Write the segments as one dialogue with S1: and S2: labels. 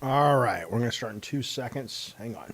S1: All right, we're going to start in 2 seconds. Hang on.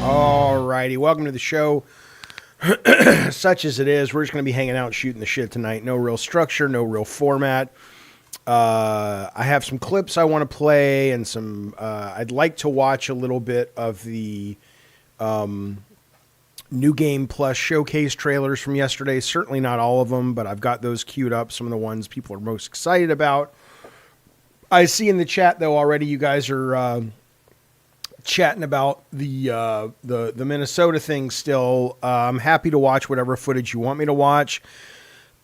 S1: All righty, welcome to the show. Such as it is, we're just going to be hanging out shooting the shit tonight. No real structure, no real format. I have some clips I want to play and some I'd like to watch a little bit of the New Game Plus showcase trailers from yesterday. Certainly not all of them, but I've got those queued up, some of the ones people are most excited about. I see in the chat, though, already you guys are chatting about the Minnesota thing still. I'm happy to watch whatever footage you want me to watch.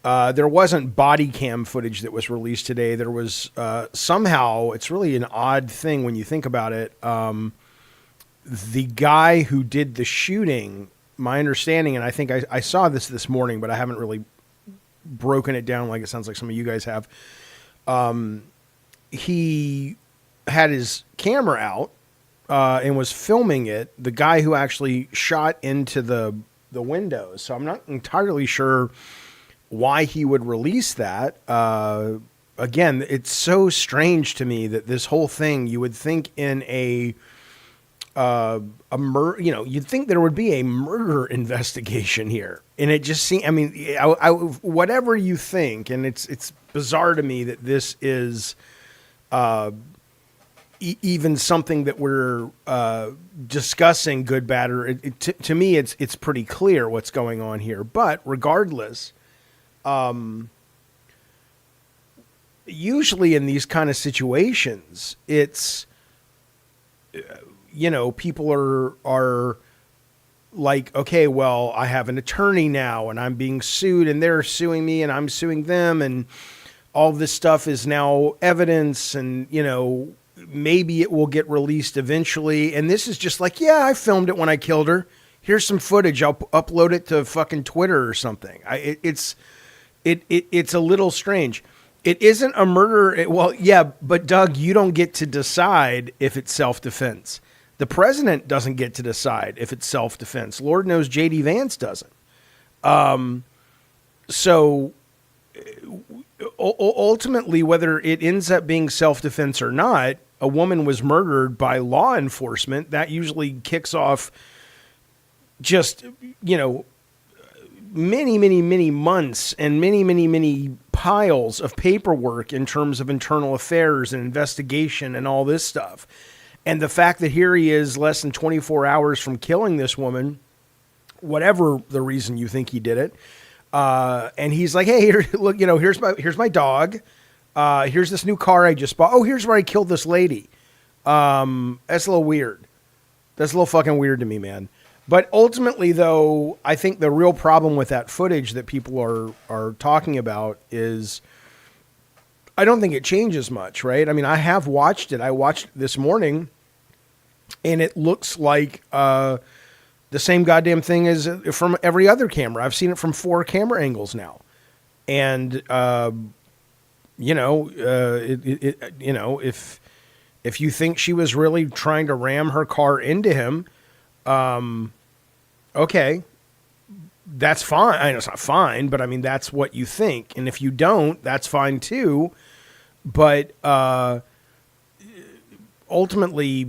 S1: There wasn't body cam footage that was released today. There was somehow, it's really an odd thing when you think about it. The guy who did the shooting, my understanding, and I think I saw this morning, but I haven't really broken it down like it sounds like some of you guys have. He had his camera out and was filming it. The guy who actually shot into the windows. So I'm not entirely sure why he would release that. Again, it's so strange to me that this whole thing, you would think in you'd think there would be a murder investigation here. And it just seems, I mean, whatever you think, and it's bizarre to me that this is even something that we're discussing, good, bad, or to me, it's pretty clear what's going on here. But regardless, usually in these kind of situations, it's, people are like, okay, well, I have an attorney now and I'm being sued and they're suing me and I'm suing them. And all this stuff is now evidence and, maybe it will get released eventually. And this is just like, yeah, I filmed it when I killed her. Here's some footage. I'll upload it to fucking Twitter or something. It's a little strange. It isn't a murder. Well, yeah, but Doug, you don't get to decide if it's self-defense. The president doesn't get to decide if it's self-defense. Lord knows J.D. Vance doesn't. So ultimately, whether it ends up being self-defense or not, a woman was murdered by law enforcement. That usually kicks off just, many, many, many months and many, many, many piles of paperwork in terms of internal affairs and investigation and all this stuff. And the fact that here he is less than 24 hours from killing this woman, whatever the reason you think he did it, and he's like, hey, here, look, here's my dog. Here's this new car I just bought. Oh, here's where I killed this lady. That's a little weird. That's a little fucking weird to me, man. But ultimately, though, I think the real problem with that footage that people are talking about is I don't think it changes much, right? I mean, I have watched it. I watched it this morning, and it looks like the same goddamn thing as from every other camera. I've seen it from 4 camera angles now. And, if you think she was really trying to ram her car into him, okay, that's fine. I know it's not fine, but I mean, that's what you think. And if you don't, that's fine too. But ultimately,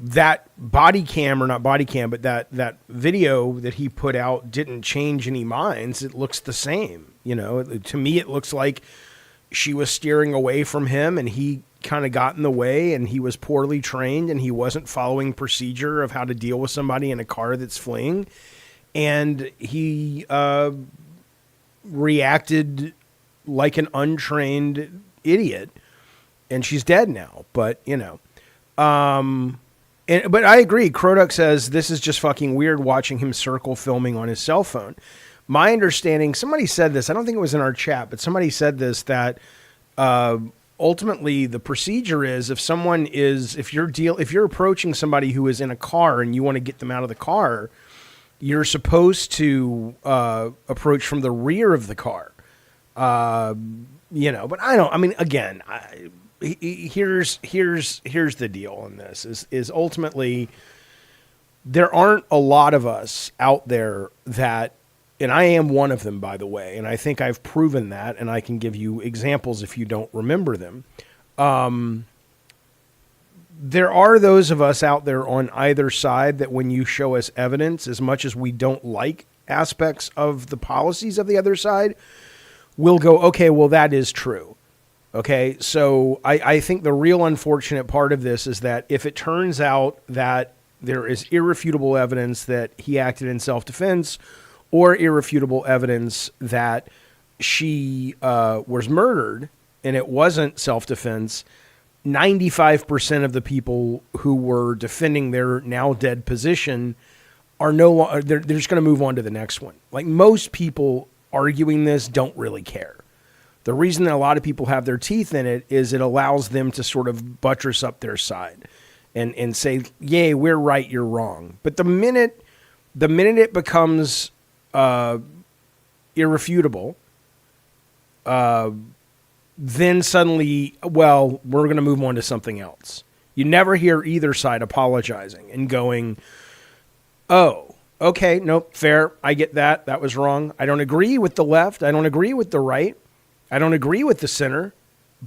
S1: that body cam, or not body cam, but that video that he put out didn't change any minds. It looks the same. To me, it looks like she was steering away from him and he kind of got in the way and he was poorly trained and he wasn't following procedure of how to deal with somebody in a car that's fleeing. And he reacted like an untrained idiot, and she's dead now. But, But I agree. Croduck says this is just fucking weird watching him circle filming on his cell phone. My understanding, somebody said this, I don't think it was in our chat, but somebody said this, that ultimately the procedure is if you're approaching somebody who is in a car and you want to get them out of the car, you're supposed to approach from the rear of the car. But here's the deal on this is ultimately there aren't a lot of us out there that, and I am one of them, by the way, and I think I've proven that, and I can give you examples if you don't remember them. There are those of us out there on either side that when you show us evidence, as much as we don't like aspects of the policies of the other side, we'll go, okay, well, that is true. Okay, so I think the real unfortunate part of this is that if it turns out that there is irrefutable evidence that he acted in self-defense or irrefutable evidence that she was murdered and it wasn't self-defense, 95% of the people who were defending their now dead position are no longer, they're just going to move on to the next one. Like most people arguing this don't really care. The reason that a lot of people have their teeth in it is it allows them to sort of buttress up their side and say, yay, we're right, you're wrong. But the minute it becomes irrefutable, then suddenly, well, we're going to move on to something else. You never hear either side apologizing and going, oh, okay, nope, fair, I get that. That was wrong. I don't agree with the left. I don't agree with the right. I don't agree with the center,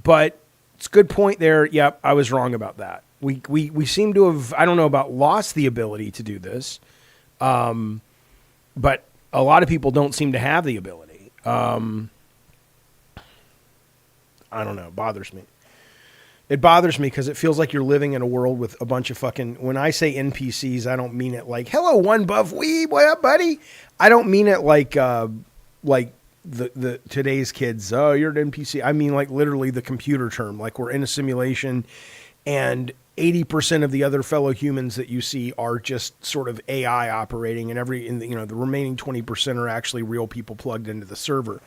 S1: but it's a good point there. Yep, I was wrong about that. We seem to have, I don't know about lost the ability to do this, but a lot of people don't seem to have the ability. I don't know. It bothers me. It bothers me because it feels like you're living in a world with a bunch of fucking, when I say NPCs, I don't mean it like, hello, one buff weeb, what up, buddy? I don't mean it like the today's kids, oh, you're an NPC. I mean like literally the computer term, like we're in a simulation and 80% of the other fellow humans that you see are just sort of AI operating, and the remaining 20% are actually real people plugged into the server.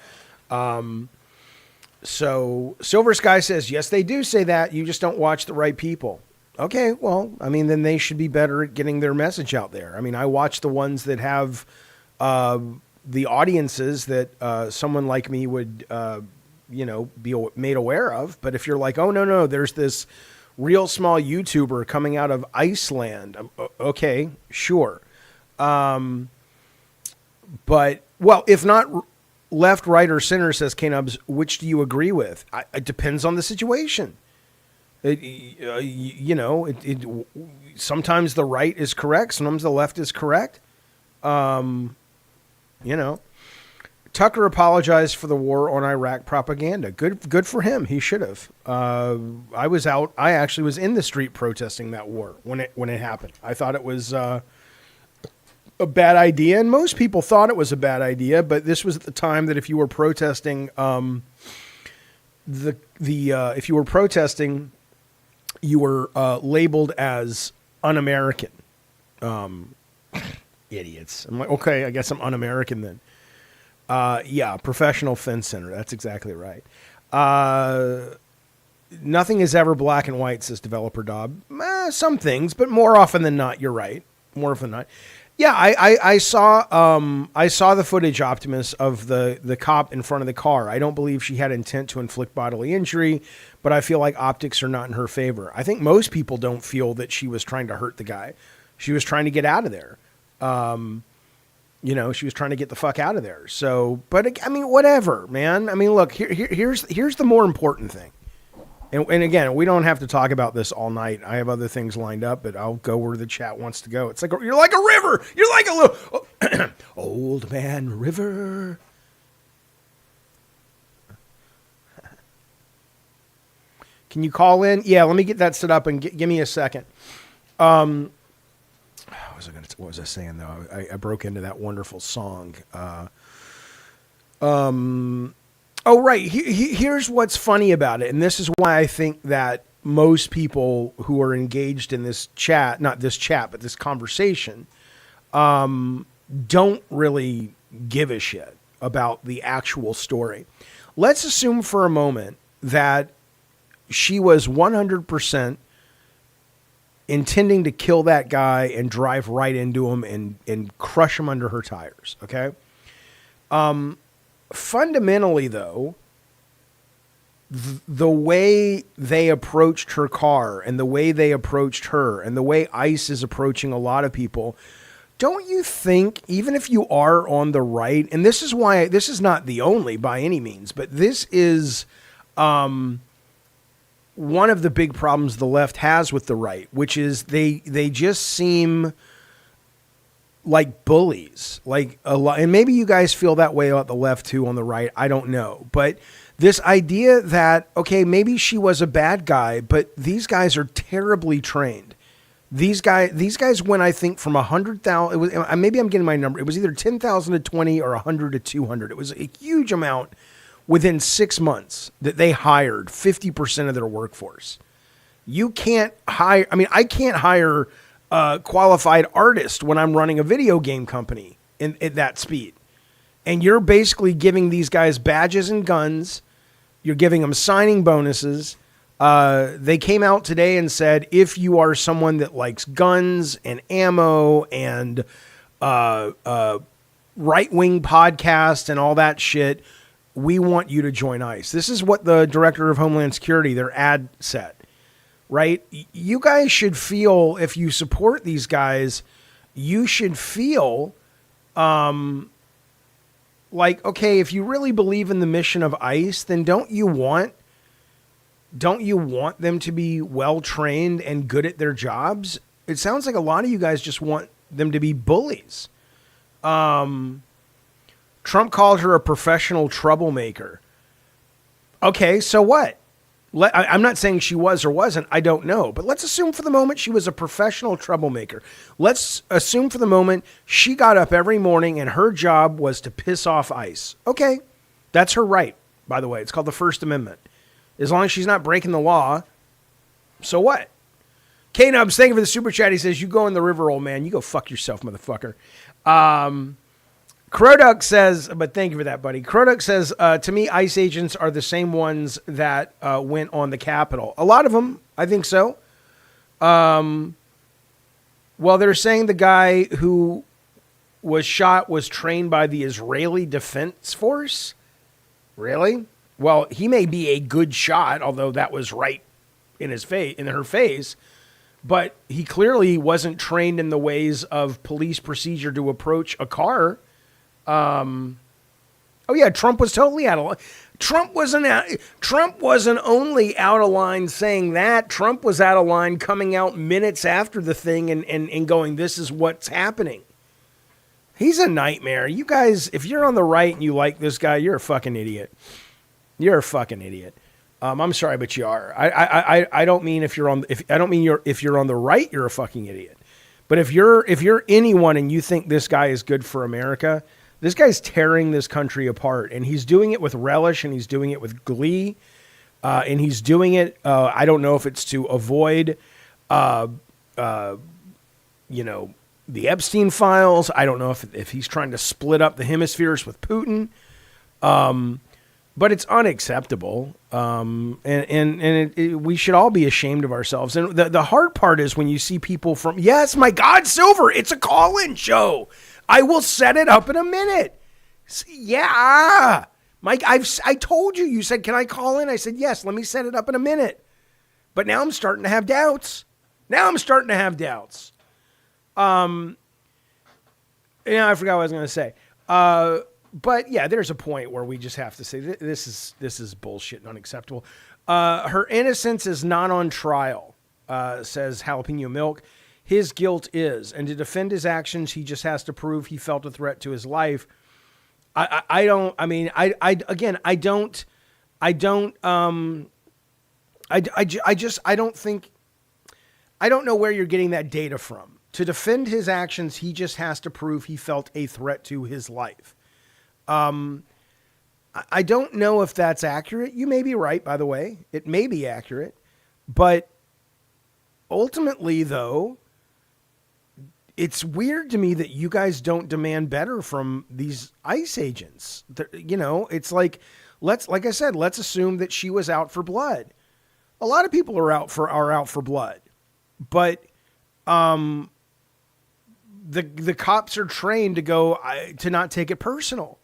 S1: So Silver Sky says, yes, they do say that. You just don't watch the right people. Okay, well, I mean, then they should be better at getting their message out there. I mean, I watch the ones that have the audiences that someone like me would, be made aware of. But if you're like, oh, no, there's this real small YouTuber coming out of Iceland. Okay, sure. But, well, if not left, right, or center, says K-Nubs, which do you agree with? It depends on the situation. Sometimes the right is correct. Sometimes the left is correct. Tucker apologized for the war on Iraq propaganda. Good for him. He should have. I actually was in the street protesting that war when it happened. I thought it was a bad idea, and most people thought it was a bad idea. But this was at the time that if you were protesting, you were labeled as un-American. Idiots. I'm like, okay, I guess I'm un-American then. Professional fence center. That's exactly right. Nothing is ever black and white, says Developer Dob. Some things, but more often than not, you're right. More often than not. Yeah, I saw the footage, Optimus, of the cop in front of the car. I don't believe she had intent to inflict bodily injury, but I feel like optics are not in her favor. I think most people don't feel that she was trying to hurt the guy. She was trying to get out of there. She was trying to get the fuck out of there. So, but I mean, whatever, man. I mean, look, here's the more important thing. And again, we don't have to talk about this all night. I have other things lined up, but I'll go where the chat wants to go. It's like, you're like a river. You're like a little old man river. Can you call in? Yeah, let me get that set up and give me a second. What was I saying though? I broke into that wonderful song. Oh, right. Here's what's funny about it. And this is why I think that most people who are engaged in this chat, not this chat, but this conversation, don't really give a shit about the actual story. Let's assume for a moment that she was 100% intending to kill that guy and drive right into him and crush him under her tires. Okay. Fundamentally though, the way they approached her car and the way they approached her and the way ICE is approaching a lot of people, don't you think, even if you are on the right, and this is why this is not the only by any means, but this is one of the big problems the left has with the right, which is they just seem like bullies, like a lot. And maybe you guys feel that way about the left too on the right. I don't know. But this idea that, okay, maybe she was a bad guy, but these guys are terribly trained. These guys went, I think, from 100,000. Maybe I'm getting my number. It was either 10,000 to 20 or 100 to 200. It was a huge amount within 6 months that they hired 50% of their workforce. You can't hire. I mean, I can't hire a qualified artist when I'm running a video game company at that speed. And you're basically giving these guys badges and guns. You're giving them signing bonuses. They came out today and said, if you are someone that likes guns and ammo and right-wing podcasts and all that shit, we want you to join ICE. This is what the Director of Homeland Security, their ad said, right? You guys should feel, if you support these guys, you should feel like, okay, if you really believe in the mission of ICE, then don't you want them to be well-trained and good at their jobs? It sounds like a lot of you guys just want them to be bullies. Trump called her a professional troublemaker. Okay, so what? I'm not saying she was or wasn't. I don't know. But let's assume for the moment she was a professional troublemaker. Let's assume for the moment she got up every morning and her job was to piss off ICE. Okay, that's her right, by the way. It's called the First Amendment. As long as she's not breaking the law, so what? K-Nubs, thank you for the super chat. He says, you go in the river, old man. You go fuck yourself, motherfucker. Croduck says, but thank you for that, buddy. Croduck says, to me, ICE agents are the same ones that went on the Capitol. A lot of them, I think so. Well, they're saying the guy who was shot was trained by the Israeli Defense Force. Really? Well, he may be a good shot, although that was right in his face, in her face. But he clearly wasn't trained in the ways of police procedure to approach a car. Oh yeah, Trump was totally out of line. Trump wasn't only out of line saying that. Trump was out of line coming out minutes after the thing and going, this is what's happening. He's a nightmare. You guys, if you're on the right and you like this guy, you're a fucking idiot. You're a fucking idiot. I'm sorry, but you are. I don't mean if you're on the right, you're a fucking idiot. But if you're anyone and you think this guy is good for America, this guy's tearing this country apart, and he's doing it with relish, and he's doing it with glee, and he's doing it. I don't know if it's to avoid, the Epstein files. I don't know if he's trying to split up the hemispheres with Putin. But it's unacceptable, we should all be ashamed of ourselves. And the hard part is when you see people from, yes, my God, Silver, it's a call-in show. I will set it up in a minute. Yeah, Mike, I told you. You said, can I call in? I said, yes, let me set it up in a minute. But now I'm starting to have doubts. Yeah, I forgot what I was going to say. But yeah, there's a point where we just have to say this is bullshit and unacceptable. Her innocence is not on trial, says Jalapeno Milk. His guilt is, and to defend his actions, he just has to prove he felt a threat to his life. I don't know where you're getting that data from. To defend his actions, he just has to prove he felt a threat to his life. I don't know if that's accurate. You may be right, by the way. It may be accurate. But ultimately, though, it's weird to me that you guys don't demand better from these ICE agents. It's like, like I said, let's assume that she was out for blood. A lot of people are out for blood, but the cops are trained to not take it personal.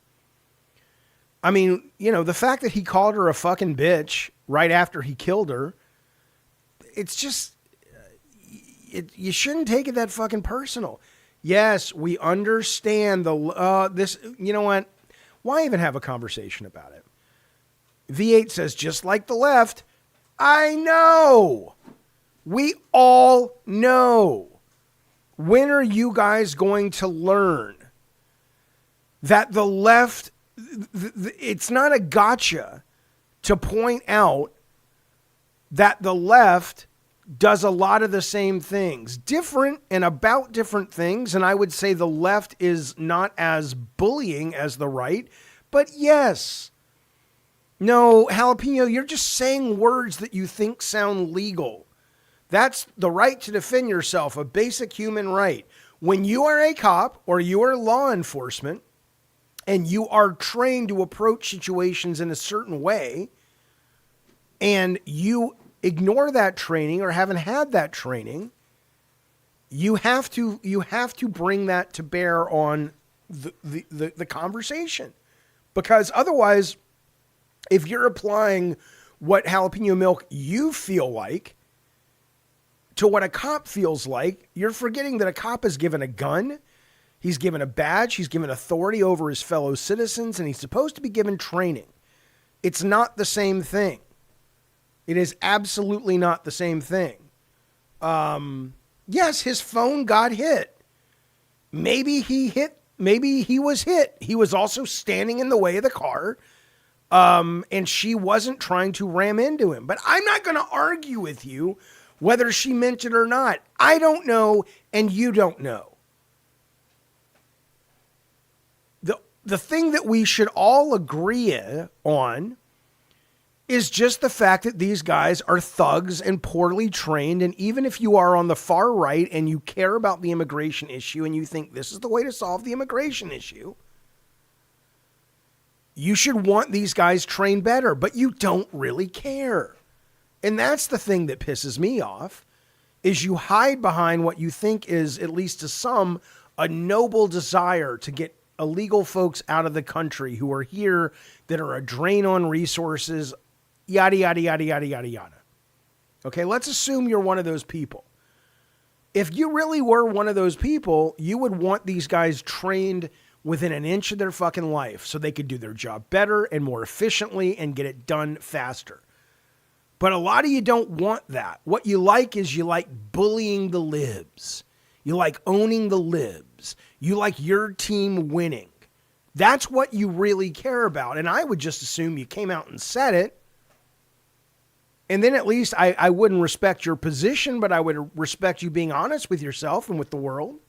S1: I mean, the fact that he called her a fucking bitch right after he killed her, it's just, you shouldn't take it that fucking personal. Yes, we understand this. You know what? Why even have a conversation about it? V8 says, just like the left. I know. We all know. When are you guys going to learn that the left, it's not a gotcha to point out that the left does a lot of the same things, different and about different things. And I would say the left is not as bullying as the right, but yes. No, Jalapeno, you're just saying words that you think sound legal. That's the right to defend yourself, a basic human right. When you are a cop or you are law enforcement and you are trained to approach situations in a certain way and you ignore that training or haven't had that training, you have to bring that to bear on the conversation. Because otherwise, if you're applying what Jalapeno Milk you feel like to what a cop feels like, you're forgetting that a cop is given a gun, he's given a badge, he's given authority over his fellow citizens, and he's supposed to be given training. It's not the same thing. It is absolutely not the same thing. Yes, his phone got hit. Maybe he was hit. He was also standing in the way of the car. And she wasn't trying to ram into him. But I'm not going to argue with you whether she meant it or not. I don't know, and you don't know. The thing that we should all agree on is just the fact that these guys are thugs and poorly trained. And even if you are on the far right and you care about the immigration issue and you think this is the way to solve the immigration issue, you should want these guys trained better, but you don't really care. And that's the thing that pisses me off, is you hide behind what you think is, at least to some, a noble desire to get illegal folks out of the country who are here that are a drain on resources, yada, yada, yada, yada, yada, yada. Okay, let's assume you're one of those people. If you really were one of those people, you would want these guys trained within an inch of their fucking life so they could do their job better and more efficiently and get it done faster. But a lot of you don't want that. What you like is you like bullying the libs. You like owning the libs. You like your team winning. That's what you really care about. And I would just assume you came out and said it. And then at least I wouldn't respect your position, but I would respect you being honest with yourself and with the world.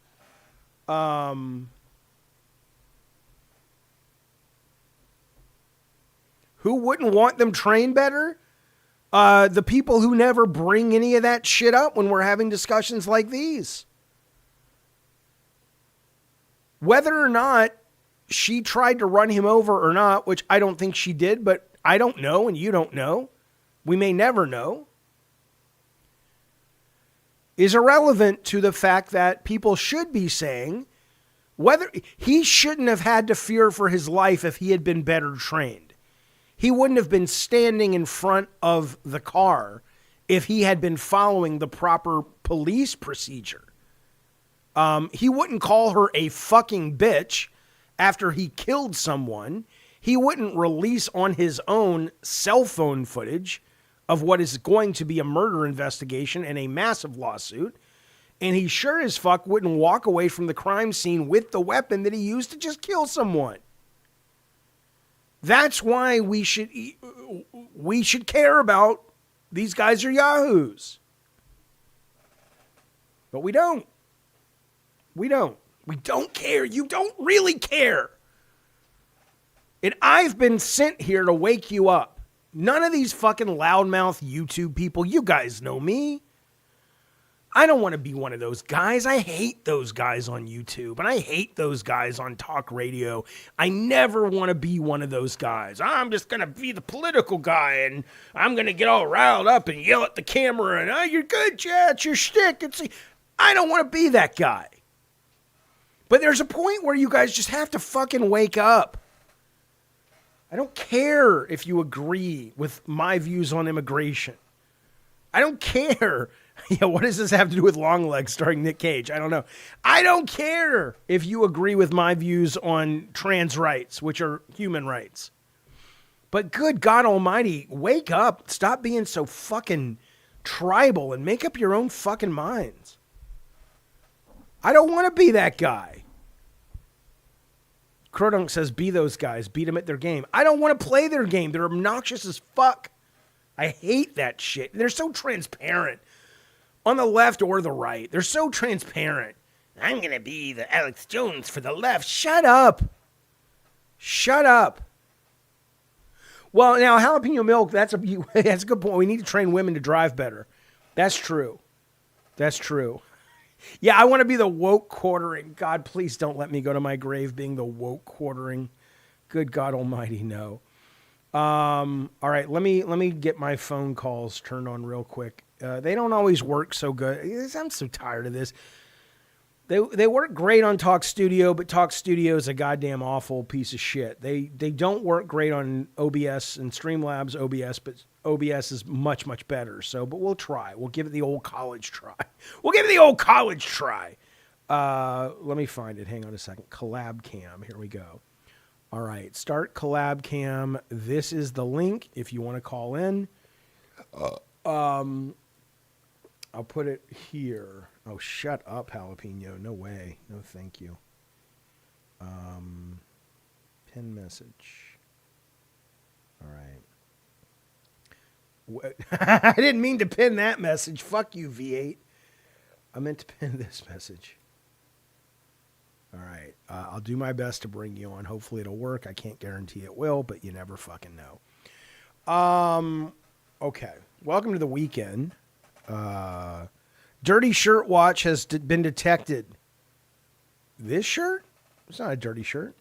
S1: Who wouldn't want them trained better? The people who never bring any of that shit up when we're having discussions like these. Whether or not she tried to run him over or not, which I don't think she did, but I don't know and you don't know. We may never know. Is irrelevant to the fact that people should be saying whether he shouldn't have had to fear for his life if he had been better trained. He wouldn't have been standing in front of the car if he had been following the proper police procedure. He wouldn't call her a fucking bitch after he killed someone. He wouldn't release on his own cell phone footage of what is going to be a murder investigation and a massive lawsuit. And he sure as fuck wouldn't walk away from the crime scene with the weapon that he used to just kill someone. That's why we should care about these guys are yahoos. But we don't. We don't. We don't care. You don't really care. And I've been sent here to wake you up. None of these fucking loudmouth YouTube people, you guys know me. I don't want to be one of those guys. I hate those guys on YouTube, and I hate those guys on talk radio. I never want to be one of those guys. I'm just going to be the political guy, and I'm going to get all riled up and yell at the camera, and, oh, you're good, yeah, it's your shtick. I don't want to be that guy. But there's a point where you guys just have to fucking wake up. I don't care if you agree with my views on immigration. I don't care. Yeah, what does this have to do with Long Legs starring Nick Cage? I don't know. I don't care if you agree with my views on trans rights, which are human rights. But good God almighty, wake up. Stop being so fucking tribal and make up your own fucking minds. I don't want to be that guy. Crodunk says, be those guys. Beat them at their game. I don't want to play their game. They're obnoxious as fuck. I hate that shit. They're so transparent. On the left or the right. They're so transparent. I'm going to be the Alex Jones for the left. Shut up. Shut up. Well, now, jalapeno milk, that's a good point. We need to train women to drive better. That's true. That's true. Yeah, I want to be the woke quartering. God, please don't let me go to my grave being the woke quartering. Good God almighty, no. All right, let me get my phone calls turned on real quick. They don't always work so good. I'm so tired of this. They work great on Talk Studio, but Talk Studio is a goddamn awful piece of shit. They don't work great on OBS and Streamlabs OBS, but OBS is much, much better. But we'll try. We'll give it the old college try. Let me find it. Hang on a second. Collab Cam. Here we go. All right. Start Collab Cam. This is the link if you want to call in. I'll put it here. Oh, shut up, Jalapeno. No way. No, thank you. Pin message. All right. I didn't mean to pin that message. Fuck you, V8. I meant to pin this message. All right. I'll do my best to bring you on. Hopefully it'll work. I can't guarantee it will, but you never fucking know. Okay. Welcome to the weekend. Dirty shirt watch has been detected. This shirt? It's not a dirty shirt.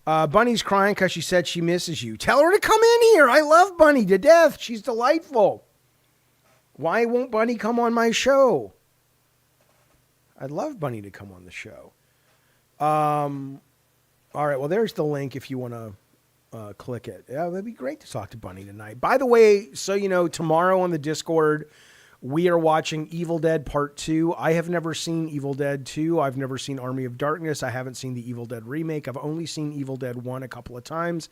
S1: Bunny's crying because she said she misses you. Tell her to come in here. I love Bunny to death. She's delightful. Why won't Bunny come on my show? I'd love Bunny to come on the show. All right. Well, there's the link if you want to click it. Yeah, that'd be great to talk to Bunny tonight. By the way, so you know, tomorrow on the Discord, we are watching Evil Dead Part 2. I have never seen Evil Dead 2. I've never seen Army of Darkness. I haven't seen the Evil Dead remake. I've only seen Evil Dead 1 a couple of times.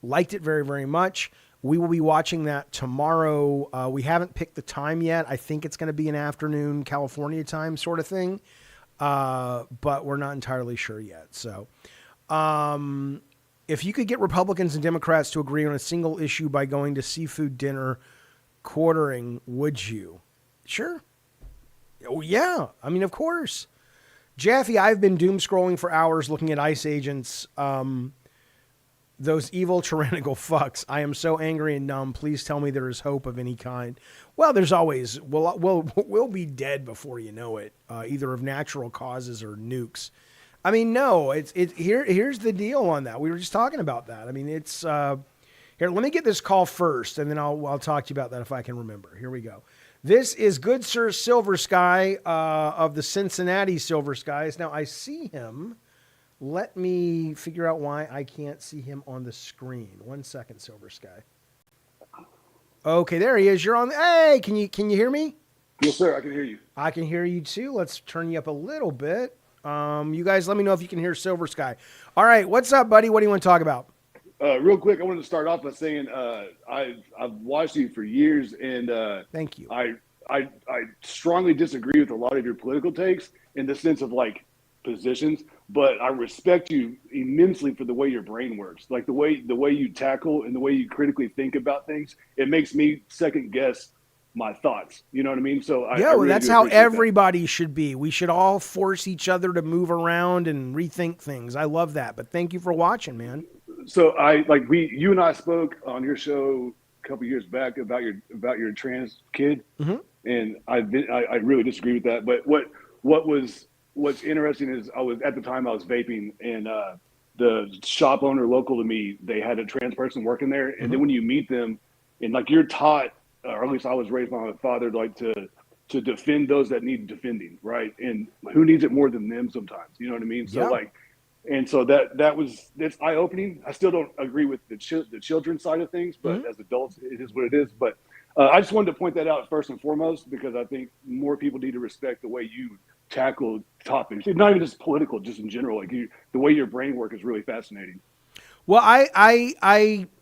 S1: Liked it very, very much. We will be watching that tomorrow. We haven't picked the time yet. I think it's going to be an afternoon California time sort of thing. But we're not entirely sure yet. So, if you could get Republicans and Democrats to agree on a single issue by going to seafood dinner quartering, would you? Sure. Oh, yeah. I mean, of course. Jaffe, I've been doom scrolling for hours looking at ICE agents. Those evil tyrannical fucks. I am so angry and numb. Please tell me there is hope of any kind. Well, there's always, we'll be dead before you know it, either of natural causes or nukes. I mean, no, here's the deal on that. We were just talking about that. I mean, it's, here, let me get this call first, and then I'll talk to you about that if I can remember. Here we go. This is Good Sir Silver Sky of the Cincinnati Silver Skies. Now, I see him. Let me figure out why I can't see him on the screen. 1 second, Silver Sky. Okay, there he is. You're on. Hey, can you hear me?
S2: Yes, sir. I can hear you.
S1: I can hear you too. Let's turn you up a little bit. You guys, let me know if you can hear Silver Sky. All right, what's up, buddy? What do you want to talk about?
S2: Real quick, I wanted to start off by saying I've watched you for years, and
S1: thank you.
S2: I strongly disagree with a lot of your political takes in the sense of like positions, but I respect you immensely for the way your brain works, like the way you tackle and the way you critically think about things. It makes me second guess my thoughts. You know what I mean? So I really
S1: that's how everybody should be. We should all force each other to move around and rethink things. I love that. But thank you for watching, man.
S2: So you and I spoke on your show a couple years back about your trans kid, and I really disagree with that. But what's interesting is at the time I was vaping, and the shop owner local to me, they had a trans person working there, and then when you meet them, and like you're taught, or at least I was raised by my father, like to defend those that need defending, right? And who needs it more than them sometimes? You know what I mean? So
S1: Yeah.
S2: like. And so that's eye opening. I still don't agree with the children's side of things, but as adults, it is what it is. But I just wanted to point that out first and foremost because I think more people need to respect the way you tackle topics. It's not even just political, just in general. Like the way your brain work is really fascinating.
S1: Well,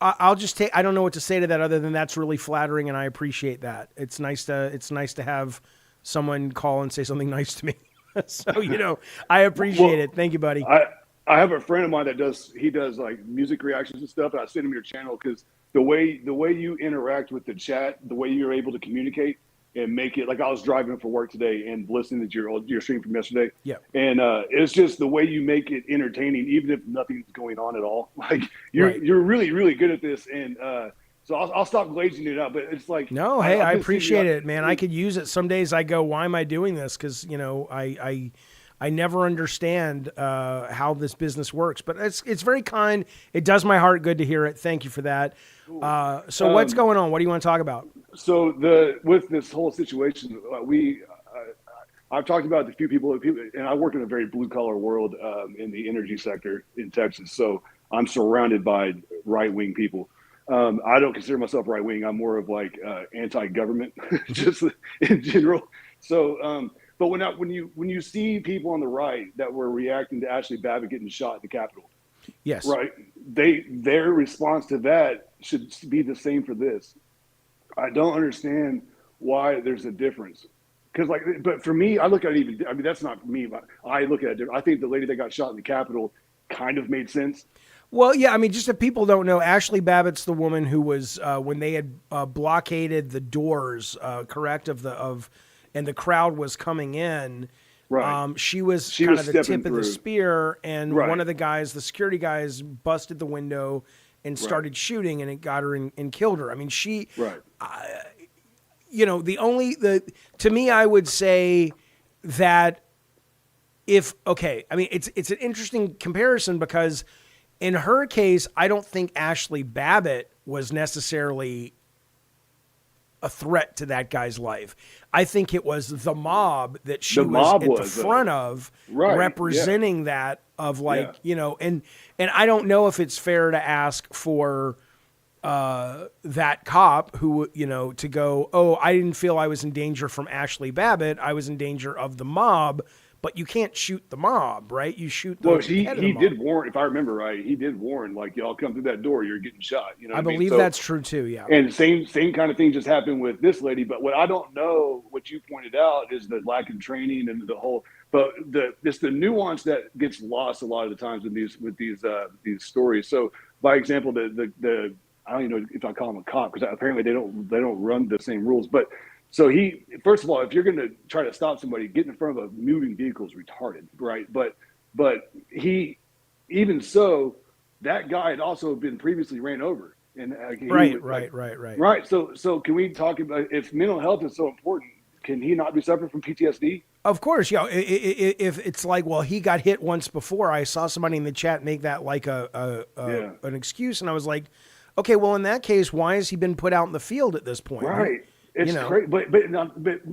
S1: I'll just take. I don't know what to say to that other than that's really flattering, and I appreciate that. It's nice to have someone call and say something nice to me. So I appreciate it. Thank you, buddy.
S2: I have a friend of mine that does like music reactions and stuff, and I send him your channel because the way you interact with the chat, the way you're able to communicate and make it like I was driving for work today and listening to your stream from yesterday.
S1: Yeah.
S2: And it's just the way you make it entertaining, even if nothing's going on at all. Like you're really, really good at this. And so I'll stop glazing it out, but it's like,
S1: no, hey, I appreciate it, man. I could use it. Some days I go, why am I doing this? Cause I never understand how this business works, but it's very kind. It does my heart good to hear it. Thank you for that. So what's going on? What do you want to talk about?
S2: So with this whole situation, I've talked about a few people, and I work in a very blue collar world in the energy sector in Texas. So I'm surrounded by right wing people. I don't consider myself right wing. I'm more of like anti-government, just in general. So, but when you see people on the right that were reacting to Ashley Babbitt getting shot in the Capitol,
S1: yes,
S2: right? Their response to that should be the same for this. I don't understand why there's a difference. Because but for me, I look at it that's not me, but I look at it. I think the lady that got shot in the Capitol kind of made sense.
S1: Well, yeah, I mean, just if people don't know, Ashley Babbitt's the woman who was when they had blockaded the doors, correct, and the crowd was coming in.
S2: Right.
S1: She was
S2: kind
S1: of the tip of the spear, and
S2: right.
S1: one of the security guys, busted the window and started shooting, and it got her and killed her. I mean, she,
S2: right.
S1: To me, I would say that I mean, it's an interesting comparison because in her case, I don't think Ashley Babbitt was necessarily a threat to that guy's life. I think it was the mob that she was at the front of, representing that of and I don't know if it's fair to ask for that cop who, to go, oh, I didn't feel I was in danger from Ashley Babbitt. I was in danger of the mob. But you can't shoot the mob, right? You shoot the head of the mob.
S2: He did warn, if I remember right, he did warn, like, y'all come through that door, you're getting shot.
S1: I believe that's true too, yeah.
S2: And same kind of thing just happened with this lady. But what I don't know, what you pointed out, is the lack of training and the whole. But it's the nuance that gets lost a lot of the times with these stories. So, by example, the I don't even know if I call him a cop because apparently they don't run the same rules, but. So first of all, if you're going to try to stop somebody, getting in front of a moving vehicle is retarded, right? But even so, that guy had also been previously ran over, and right. So can we talk about if mental health is so important? Can he not be suffering from PTSD?
S1: Of course, yeah. If it's like, well, he got hit once before. I saw somebody in the chat make that like an excuse, and I was like, okay, well, in that case, why has he been put out in the field at this point?
S2: Right. It's crazy, but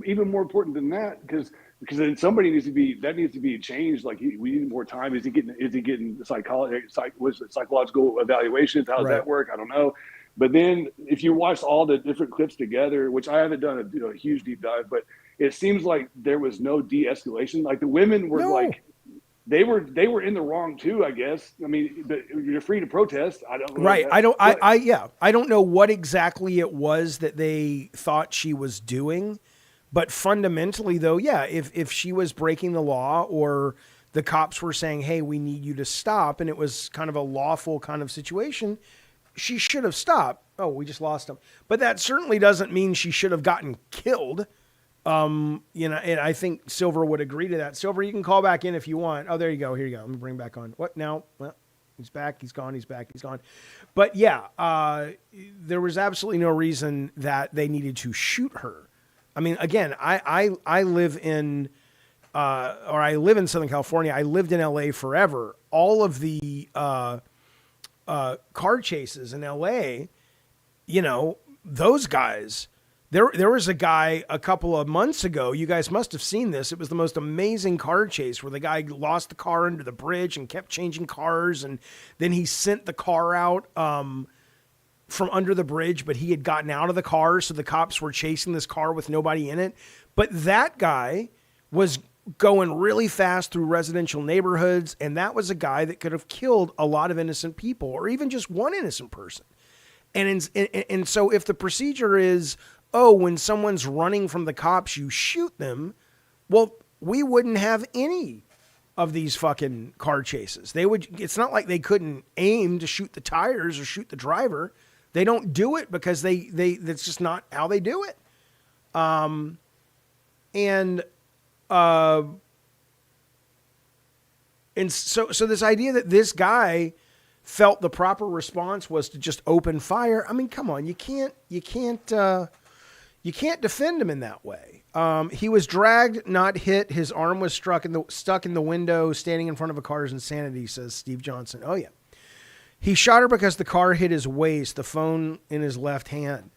S2: even more important than that, because then somebody needs to be changed. Like we need more time. Is he getting psychological evaluations? How does that work? I don't know. But then if you watch all the different clips together, which I haven't done a huge deep dive, but it seems like there was no de-escalation. Like the women were like. They were in the wrong too, I guess. I mean, but you're free to protest. I don't know.
S1: Right. I don't know what exactly it was that they thought she was doing, but fundamentally though, yeah, if she was breaking the law or the cops were saying, "Hey, we need you to stop," and it was kind of a lawful kind of situation, she should have stopped. Oh, we just lost him. But that certainly doesn't mean she should have gotten killed. And I think Silver would agree to that. Silver, you can call back in if you want. Oh, there you go. Here you go. Let me bring back on. What now? Well, He's back. He's gone. He's back. He's gone. But yeah, there was absolutely no reason that they needed to shoot her. I mean, again, I live in, I live in Southern California. I lived in LA forever. All of the car chases in LA, you know, those guys. There was a guy a couple of months ago. You guys must have seen this. It was the most amazing car chase where the guy lost the car under the bridge and kept changing cars, and then he sent the car out from under the bridge, but he had gotten out of the car, so the cops were chasing this car with nobody in it. But that guy was going really fast through residential neighborhoods, and that was a guy that could have killed a lot of innocent people, or even just one innocent person. And so if the procedure is, oh, when someone's running from the cops, you shoot them, well, we wouldn't have any of these fucking car chases. It's not like they couldn't aim to shoot the tires or shoot the driver. They don't do it because that's just not how they do it. And so this idea that this guy felt the proper response was to just open fire. I mean, come on, you can't defend him in that way. He was dragged, not hit. His arm was stuck in the window, standing in front of a car's insanity, says Steve Johnson. Oh yeah. He shot her because the car hit his waist, the phone in his left hand.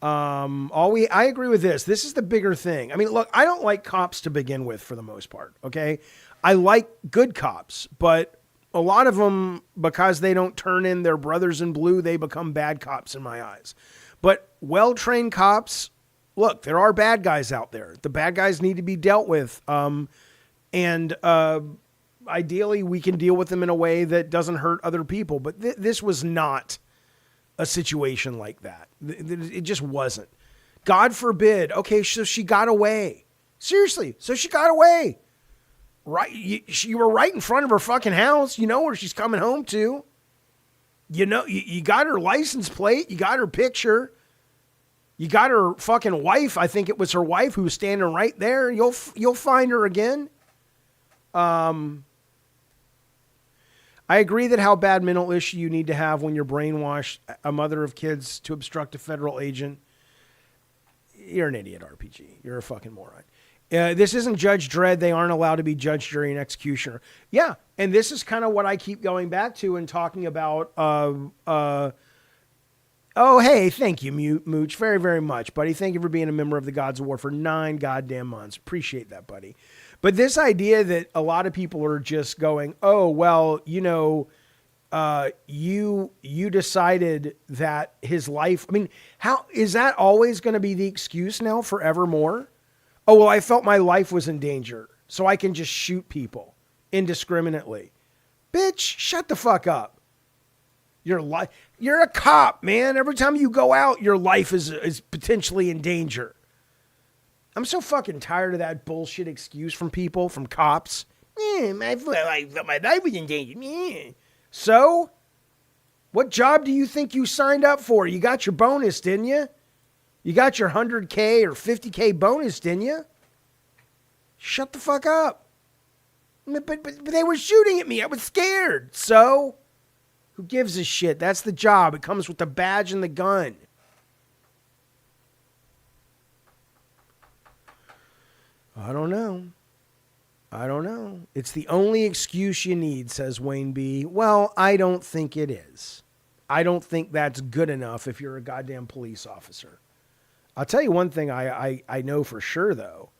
S1: I agree with this. This is the bigger thing. I mean, look, I don't like cops to begin with for the most part. Okay. I like good cops, but a lot of them, because they don't turn in their brothers in blue, they become bad cops in my eyes. But well-trained cops, look, there are bad guys out there. The bad guys need to be dealt with. Ideally, we can deal with them in a way that doesn't hurt other people. But this was not a situation like that. It just wasn't. God forbid. Okay, so she got away. Seriously, so she got away. Right, you were right in front of her fucking house. You know where she's coming home to. You know, you got her license plate. You got her picture. You got her fucking wife. I think it was her wife who was standing right there. You'll find her again. I agree that how bad mental issue you need to have when you're brainwashed, a mother of kids, to obstruct a federal agent. You're an idiot, RPG. You're a fucking moron. This isn't Judge Dredd. They aren't allowed to be judge, jury, and executioner. Yeah, and this is kind of what I keep going back to and talking about. Oh, hey, thank you, Mooch, very, very much, buddy. Thank you for being a member of the Gods of War for 9 goddamn months. Appreciate that, buddy. But this idea that a lot of people are just going, oh, well, you know, you decided that his life. I mean, how is that always going to be the excuse now forevermore? Oh, well, I felt my life was in danger, so I can just shoot people indiscriminately. Bitch, shut the fuck up. You're a cop, man. Every time you go out, your life is potentially in danger. I'm so fucking tired of that bullshit excuse from people, from cops. My life was in danger. So, what job do you think you signed up for? You got your bonus, didn't you? You got your 100K or 50K bonus, didn't you? Shut the fuck up. But they were shooting at me. I was scared. So, who gives a shit? That's the job. It comes with the badge and the gun. I don't know. It's the only excuse you need, says Wayne B. Well, I don't think it is. I don't think that's good enough if you're a goddamn police officer. I'll tell you one thing I know for sure, though.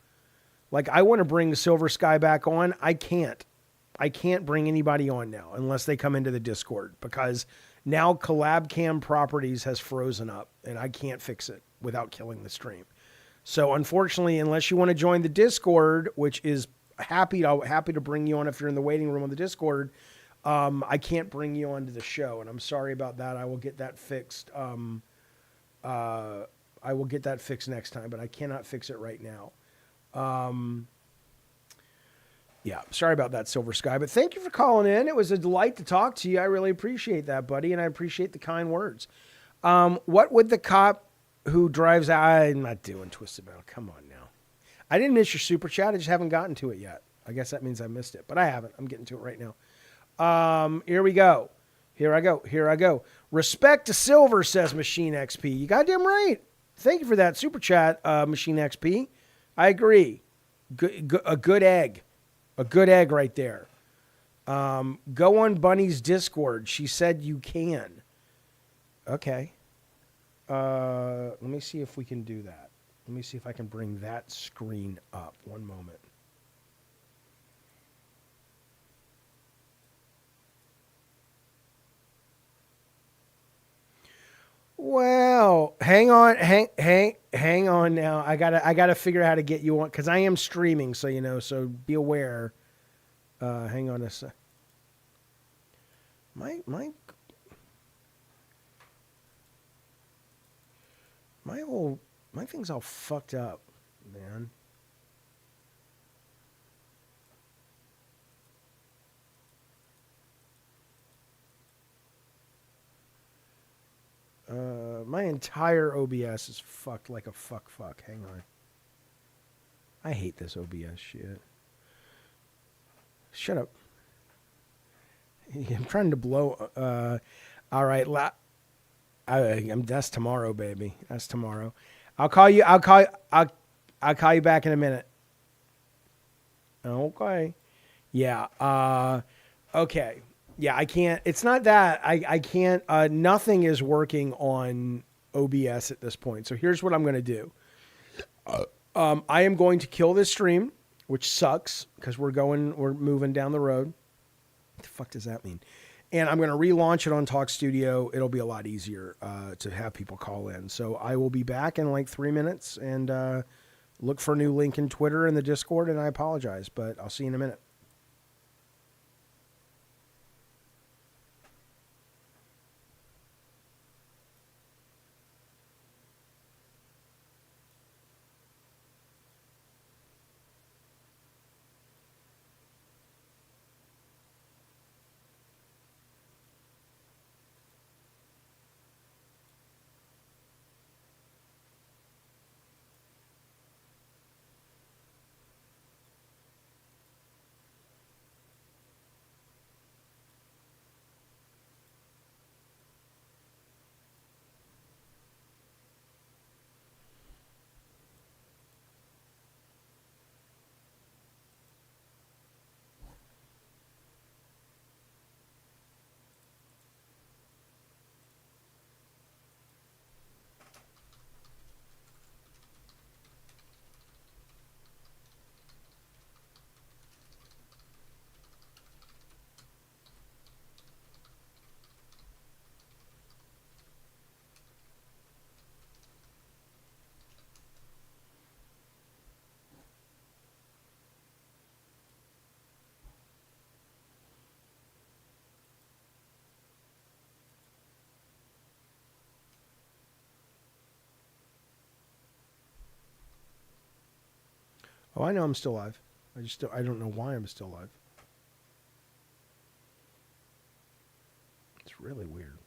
S1: Like, I want to bring Silver Sky back on. I can't bring anybody on now unless they come into the Discord, because now Collab Cam Properties has frozen up and I can't fix it without killing the stream. So unfortunately, unless you want to join the Discord, which is happy to bring you on if you're in the waiting room on the Discord, I can't bring you onto the show, and I'm sorry about that. I will get that fixed. I will get that fixed next time, but I cannot fix it right now. Yeah, sorry about that, Silver Sky, but thank you for calling in. It was a delight to talk to you. I really appreciate that, buddy, and I appreciate the kind words. What would the cop who drives... I'm not doing Twisted Metal. Come on now. I didn't miss your super chat. I just haven't gotten to it yet. I guess that means I missed it, but I haven't. I'm getting to it right now. Here we go. Here I go. Here I go. Respect to silver, says Machine XP. You goddamn right. Thank you for that super chat, Machine XP. I agree. A good egg. A good egg right there. Go on Bunny's Discord. She said you can. Okay. Let me see if we can do that. Let me see if I can bring that screen up. One moment. Well, hang on now. I gotta figure out how to get you on because I am streaming, so so be aware. Hang on a sec. My my thing's all fucked up, man. My entire OBS is fucked like a fuck. Hang on. I hate this OBS shit. Shut up. I'm trying to blow. All right. That's tomorrow, baby. That's tomorrow. I'll call you. I'll call you back in a minute. Okay. Yeah. Okay. Yeah, I can't. It's not that. I can't. Nothing is working on OBS at this point. So here's what I'm going to do. I am going to kill this stream, which sucks because we're moving down the road. What the fuck does that mean? And I'm going to relaunch it on Talk Studio. It'll be a lot easier to have people call in. So I will be back in like 3 minutes and look for a new link in Twitter and the Discord. And I apologize, but I'll see you in a minute. Oh, I know I'm still live. I don't know why I'm still live. It's really weird.